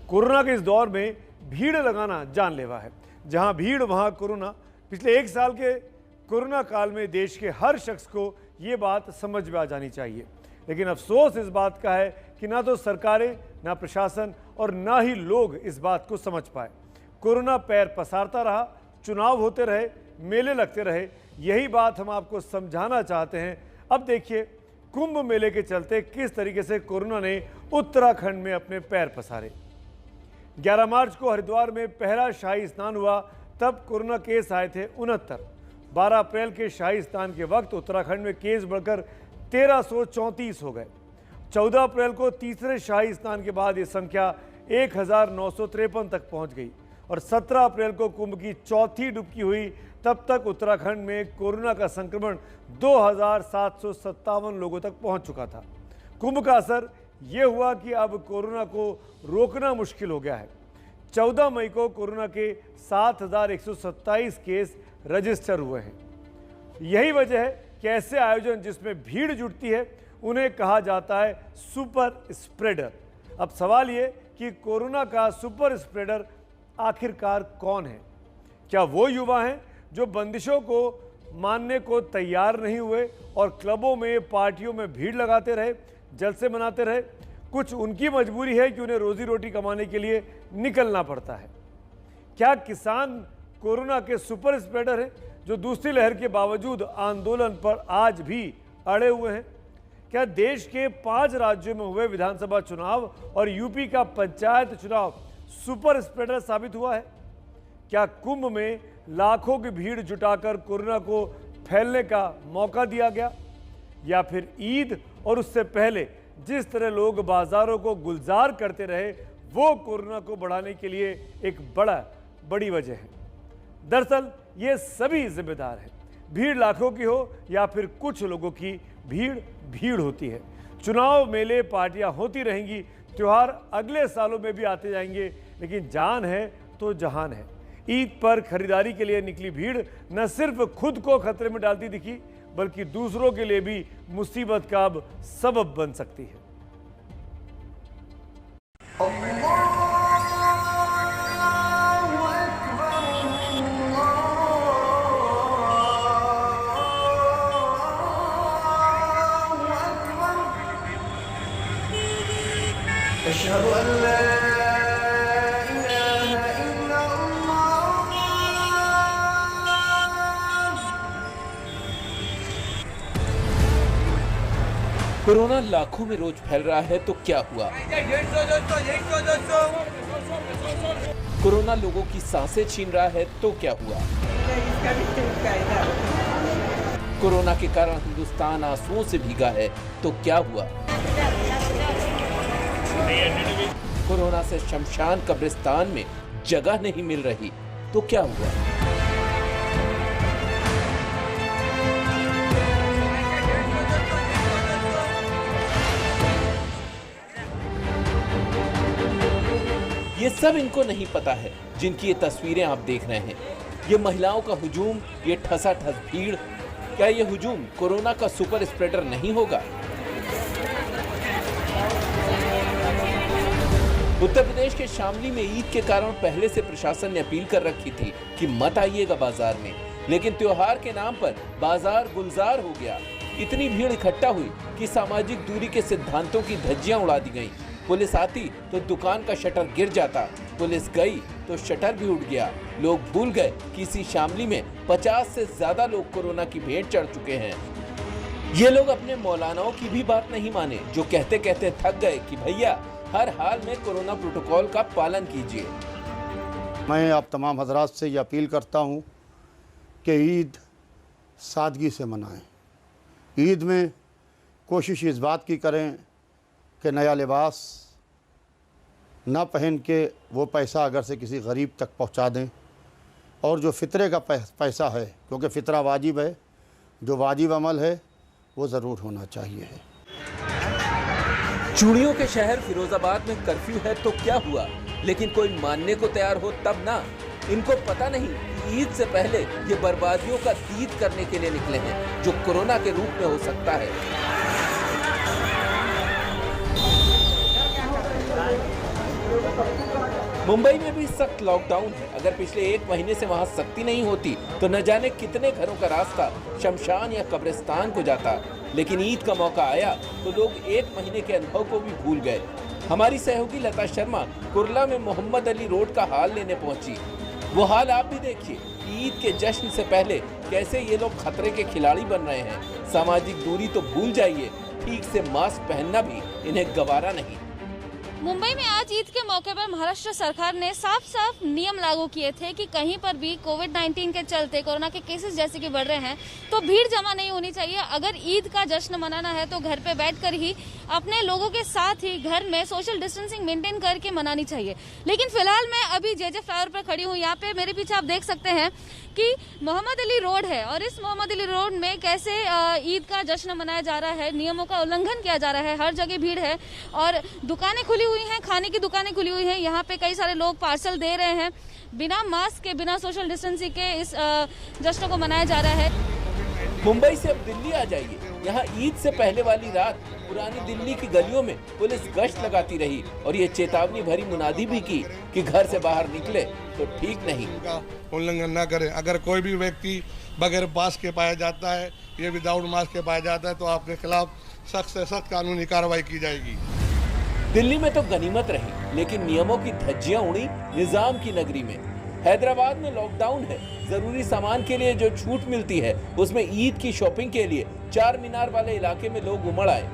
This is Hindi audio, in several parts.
कोरोना के इस दौर में भीड़ लगाना जानलेवा है। जहां भीड़ वहां कोरोना। पिछले 1 साल के कोरोना काल में देश के हर शख्स को ये बात समझ में आ जानी चाहिए, लेकिन अफसोस इस बात का है कि ना तो सरकारें, ना प्रशासन और ना ही लोग इस बात को समझ पाए। कोरोना पैर पसारता रहा, चुनाव होते रहे, मेले लगते रहे। यही बात हम आपको समझाना चाहते हैं। अब देखिए कुंभ मेले के चलते किस तरीके से कोरोना ने उत्तराखंड में अपने पैर पसारे। 11 मार्च को हरिद्वार में पहला शाही स्नान हुआ, तब कोरोना केस आए थे 69। 12 अप्रैल के शाही स्नान के वक्त उत्तराखंड में केस बढ़कर 1334 हो गए। 14 अप्रैल को तीसरे शाही स्नान के बाद ये संख्या 1953 तक पहुंच गई और 17 अप्रैल को कुंभ की चौथी डुबकी हुई। तब तक उत्तराखंड में कोरोना का संक्रमण 2757 लोगों तक पहुंच चुका था। कुंभ का असर यह हुआ कि अब कोरोना को रोकना मुश्किल हो गया है। 14 मई को कोरोना के 7127 केस रजिस्टर हुए हैं। यही वजह है कि ऐसे आयोजन जिसमें भीड़ जुटती है उन्हें कहा जाता है सुपर स्प्रेडर। अब सवाल ये कि कोरोना का सुपर स्प्रेडर आखिरकार कौन है? क्या वो युवा हैं जो बंदिशों को मानने को तैयार नहीं हुए और क्लबों में, पार्टियों में भीड़ लगाते रहे, जलसे मनाते रहे? कुछ उनकी मजबूरी है कि उन्हें रोजी रोटी कमाने के लिए निकलना पड़ता है। क्या किसान कोरोना के सुपर स्प्रेडर हैं जो दूसरी लहर के बावजूद आंदोलन पर आज भी अड़े हुए हैं? क्या देश के 5 राज्यों में हुए विधानसभा चुनाव और यूपी का पंचायत चुनाव सुपर स्प्रेडर साबित हुआ है? क्या कुंभ में लाखों की भीड़ जुटाकर कोरोना को फैलने का मौका दिया गया? या फिर ईद और उससे पहले जिस तरह लोग बाजारों को गुलजार करते रहे वो कोरोना को बढ़ाने के लिए एक बड़ी वजह है? दरअसल ये सभी जिम्मेदार हैं। भीड़ लाखों की हो या फिर कुछ लोगों की भीड़ होती है। चुनाव, मेले, पार्टियां होती रहेंगी, त्योहार अगले सालों में भी आते जाएंगे, लेकिन जान है तो जहान है। ईद पर खरीदारी के लिए निकली भीड़ न सिर्फ खुद को खतरे में डालती दिखी बल्कि दूसरों के लिए भी मुसीबत का अब सबब बन सकती है। कोरोना लाखों में रोज फैल रहा है तो क्या हुआ? कोरोना लोगों की सांसें छीन रहा है तो क्या हुआ? कोरोना के कारण हिंदुस्तान आंसुओं से भीगा है तो क्या हुआ? कोरोना से शमशान कब्रिस्तान में जगह नहीं मिल रही तो क्या हुआ? ये सब इनको नहीं पता है जिनकी ये तस्वीरें आप देख रहे हैं। ये महिलाओं का हुजूम, ये ठसाठस भीड़, क्या ये हुजूम कोरोना का सुपर स्प्रेडर नहीं होगा? उत्तर प्रदेश के शामली में ईद के कारण पहले से प्रशासन ने अपील कर रखी थी कि मत आइएगा बाजार में, लेकिन त्योहार के नाम पर बाजार गुलजार हो गया। इतनी भीड़ इकट्ठा हुई कि सामाजिक दूरी के सिद्धांतों की धज्जियां उड़ा दी गईं। पुलिस आती तो दुकान का शटर गिर जाता, पुलिस गई तो शटर भी उठ गया। लोग भूल गए कि इसी शामली में 50 से ज्यादा लोग कोरोना की भेंट चढ़ चुके हैं। ये लोग अपने मौलानाओं की भी बात नहीं माने, जो कहते कहते थक गए कि भैया हर हाल में कोरोना प्रोटोकॉल का पालन कीजिए। मैं आप तमाम हजरात से ये अपील करता हूँ कि ईद सादगी से मनाएं। ईद में कोशिश इस बात की करें कि नया लिबास ना पहन के वो पैसा अगर से किसी गरीब तक पहुंचा दें, और जो फ़ितरे का पैसा है, क्योंकि फ़ितरा वाजिब है, जो वाजिब अमल है वो ज़रूर होना चाहिए। चूड़ियों के शहर फिरोजाबाद में कर्फ्यू है तो क्या हुआ, लेकिन कोई मानने को तैयार हो तब ना। इनको पता नहीं कि ईद से पहले ये बर्बादियों का तीत करने के लिए निकले हैं, जो कोरोना के रूप में हो सकता है। मुंबई में भी सख्त लॉकडाउन है। अगर पिछले 1 महीने से वहां सख्ती नहीं होती तो न जाने कितने घरों का रास्ता शमशान या कब्रिस्तान को जाता। लेकिन ईद का मौका आया तो लोग 1 महीने के अनुभव को भी भूल गए। हमारी सहयोगी लता शर्मा कुर्ला में मोहम्मद अली रोड का हाल लेने पहुंची। वो हाल आप भी देखिए। ईद के जश्न से पहले कैसे ये लोग खतरे के खिलाड़ी बन रहे हैं। सामाजिक दूरी तो भूल जाइए, ठीक से मास्क पहनना भी इन्हें गवारा नहीं। मुंबई में आज ईद के मौके पर महाराष्ट्र सरकार ने साफ साफ नियम लागू किए थे कि कहीं पर भी कोविड-19 के चलते कोरोना के केसेस जैसे कि बढ़ रहे हैं तो भीड़ जमा नहीं होनी चाहिए। अगर ईद का जश्न मनाना है तो घर पे बैठकर ही अपने लोगों के साथ ही घर में सोशल डिस्टेंसिंग मेंटेन करके मनानी चाहिए। लेकिन फिलहाल मैं अभी जेजे फ्लाईओवर पर खड़ी हूँ। यहाँ पे मेरे पीछे आप देख सकते हैं कि मोहम्मद अली रोड है और इस मोहम्मद अली रोड में कैसे ईद का जश्न मनाया जा रहा है। नियमों का उल्लंघन किया जा रहा है, हर जगह भीड़ है और दुकानें खुली हुई हैं, खाने की दुकानें खुली हुई हैं। यहाँ पे कई सारे लोग पार्सल दे रहे हैं। बिना मास्क के, बिना सोशल डिस्टेंसिंग के इस जश्न को मनाया जा रहा है। मुंबई से अब दिल्ली आ जाइए। यहाँ ईद से पहले वाली रात पुरानी दिल्ली की गलियों में पुलिस गश्त लगाती रही और ये चेतावनी भरी मुनादी भी की कि घर से बाहर निकले तो ठीक नहीं। उल्लंघन न करें। अगर कोई भी व्यक्ति बगैर मास्क के पाया जाता है, ये विदाउट मास्क के पाया जाता है तो आपके खिलाफ सख्त से सख्त कानूनी कार्रवाई की जाएगी। दिल्ली में तो गनीमत रही, लेकिन नियमों की धज्जियां उड़ी निजाम की नगरी में। हैदराबाद में लॉकडाउन है। जरूरी सामान के लिए जो छूट मिलती है उसमें ईद की शॉपिंग के लिए चार मीनार वाले इलाके में लोग उमड़ आए।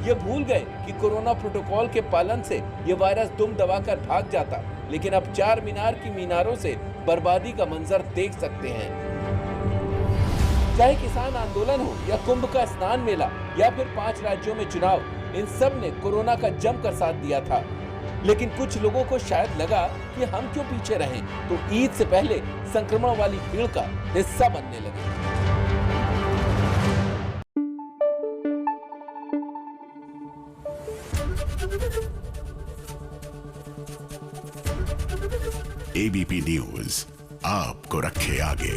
ये भूल गए कि कोरोना प्रोटोकॉल के पालन से ये वायरस दुम दबाकर भाग जाता। लेकिन अब चार मीनार की मीनारों से बर्बादी का मंजर देख सकते हैं। चाहे किसान आंदोलन हो या कुंभ का स्नान मेला या फिर 5 राज्यों में चुनाव, इन सब ने कोरोना का जमकर साथ दिया था। लेकिन कुछ लोगों को शायद लगा कि हम क्यों पीछे रहें, तो ईद से पहले संक्रमण वाली भीड़ का हिस्सा बनने लगे। एबीपी न्यूज आपको रखे आगे।